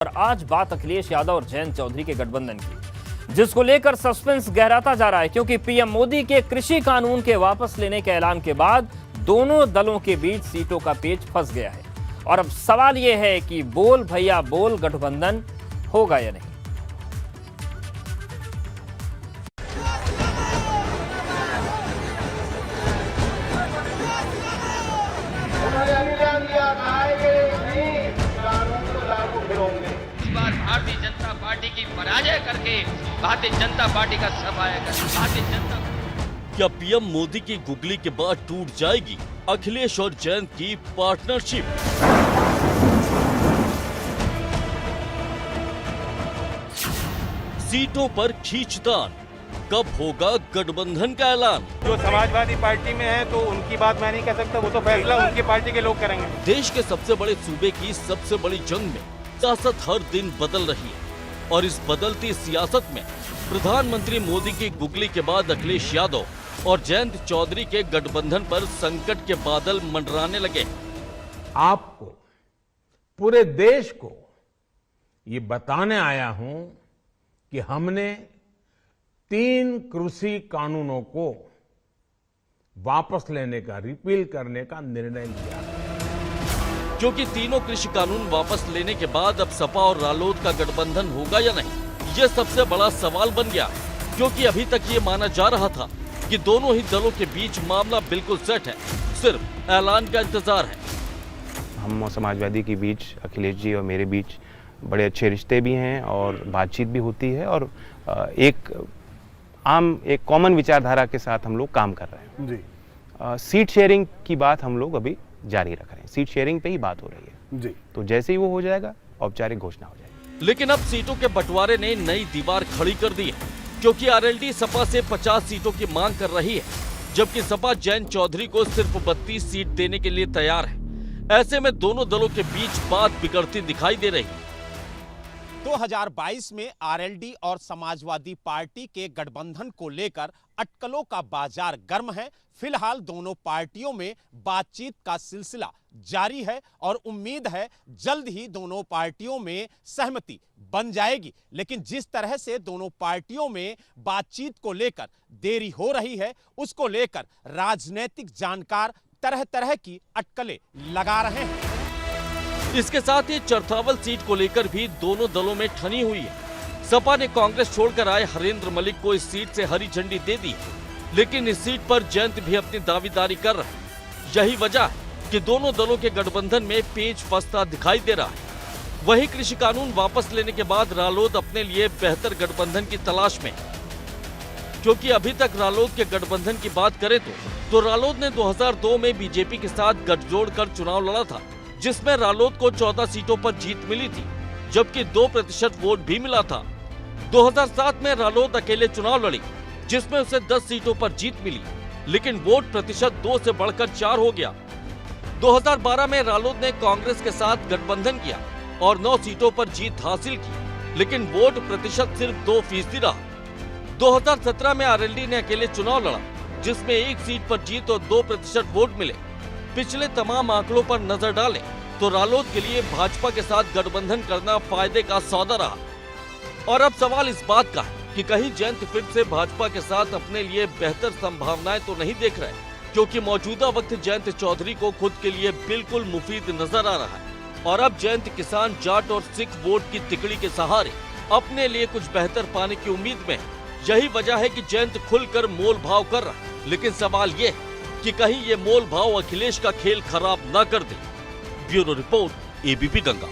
और आज बात अखिलेश यादव और जयंत चौधरी के गठबंधन की, जिसको लेकर सस्पेंस गहराता जा रहा है, क्योंकि पीएम मोदी के कृषि कानून के वापस लेने के ऐलान के बाद दोनों दलों के बीच सीटों का पेच फंस गया है। और अब सवाल यह है कि बोल भैया बोल गठबंधन होगा या नहीं। भारतीय जनता पार्टी की पराजय करके भारतीय जनता पार्टी का सफाया कर भारतीय जनता। क्या पीएम मोदी की गुगली के बाद टूट जाएगी अखिलेश और जयंत की पार्टनरशिप? सीटों पर खींचतान, कब होगा गठबंधन का ऐलान? जो समाजवादी पार्टी में है तो उनकी बात मैं नहीं कह सकता, वो तो फैसला उनकी पार्टी के लोग करेंगे। देश के सबसे बड़े सूबे की सबसे बड़ी जंग में सियासत हर दिन बदल रही है और इस बदलती सियासत में प्रधानमंत्री मोदी की गुगली के बाद अखिलेश यादव और जयंत चौधरी के गठबंधन पर संकट के बादल मंडराने लगे। आपको, पूरे देश को ये बताने आया हूं कि हमने 3 कृषि कानूनों को वापस लेने का, रिपील करने का निर्णय लिया है। क्योंकि तीनों कृषि कानून वापस लेने के बाद अब सपा और रालोद का गठबंधन होगा या नहीं, ये सबसे बड़ा सवाल बन गया। क्योंकि अभी तक ये माना जा रहा था कि दोनों ही दलों के बीच मामला बिल्कुल सेट है, सिर्फ ऐलान का इंतजार है। हम समाजवादी के बीच, अखिलेश जी और मेरे बीच बड़े अच्छे रिश्ते भी हैं और बातचीत भी होती है और एक कॉमन विचारधारा के साथ हम लोग काम कर रहे हैं जी। सीट शेयरिंग की बात हम लोग अभी जारी रख रहे हैं, सीट शेयरिंग पे ही बात हो रही है जी। तो जैसे ही वो हो जाएगा औपचारिक घोषणा हो जाएगी। लेकिन अब सीटों के बंटवारे ने नई दीवार खड़ी कर दी है, क्योंकि आरएलडी सपा से 50 सीटों की मांग कर रही है, जबकि सपा जयंत चौधरी को सिर्फ 32 सीट देने के लिए तैयार है। ऐसे में दोनों दलों के बीच बात बिगड़ती दिखाई दे रही है। 2022 में आरएलडी और समाजवादी पार्टी के गठबंधन को लेकर अटकलों का बाजार गर्म है। फिलहाल दोनों पार्टियों में बातचीत का सिलसिला जारी है और उम्मीद है जल्द ही दोनों पार्टियों में सहमति बन जाएगी। लेकिन जिस तरह से दोनों पार्टियों में बातचीत को लेकर देरी हो रही है, उसको लेकर राजनीतिक जानकार तरह तरह की अटकलें लगा रहे हैं। इसके साथ ही चरथावल सीट को लेकर भी दोनों दलों में ठनी हुई है। सपा ने कांग्रेस छोड़कर आए हरेंद्र मलिक को इस सीट से हरी झंडी दे दी, लेकिन इस सीट पर जयंत भी अपनी दावेदारी कर रहे हैं। यही वजह है कि दोनों दलों के गठबंधन में पेच फंसता दिखाई दे रहा है। वही कृषि कानून वापस लेने के बाद रालोद अपने लिए बेहतर गठबंधन की तलाश में, क्योंकि अभी तक रालोद के गठबंधन की बात करें तो रालोद ने 2002 में बीजेपी के साथ गठजोड़ कर चुनाव लड़ा था, जिसमें रालोद को 14 सीटों पर जीत मिली थी, जबकि 2% वोट भी मिला था। 2007 में रालोद अकेले चुनाव लड़ी, जिसमें उसे 10 सीटों पर जीत मिली, लेकिन वोट प्रतिशत 2 से बढ़कर 4 हो गया। 2012 में रालोद ने कांग्रेस के साथ गठबंधन किया और 9 सीटों पर जीत हासिल की, लेकिन वोट प्रतिशत सिर्फ 2% रहा। 2017 में आरएलडी ने अकेले चुनाव लड़ा, जिसमें 1 सीट पर जीत और 2% वोट मिले। पिछले तमाम आंकड़ों पर नजर डालें तो रालोद के लिए भाजपा के साथ गठबंधन करना फायदे का सौदा रहा। और अब सवाल इस बात का है कि कहीं जयंत फिर से भाजपा के साथ अपने लिए बेहतर संभावनाएं तो नहीं देख रहे, क्योंकि मौजूदा वक्त जयंत चौधरी को खुद के लिए बिल्कुल मुफीद नजर आ रहा है। और अब जयंत किसान, जाट और सिख वोट की तिकड़ी के सहारे अपने लिए कुछ बेहतर पाने की उम्मीद में है। यही वजह है कि जयंत खुलकर मोल भाव कर रहा है। लेकिन सवाल ये है कि कहीं ये मोल भाव अखिलेश का खेल खराब न कर दे। Bureau report, ABP Ganga.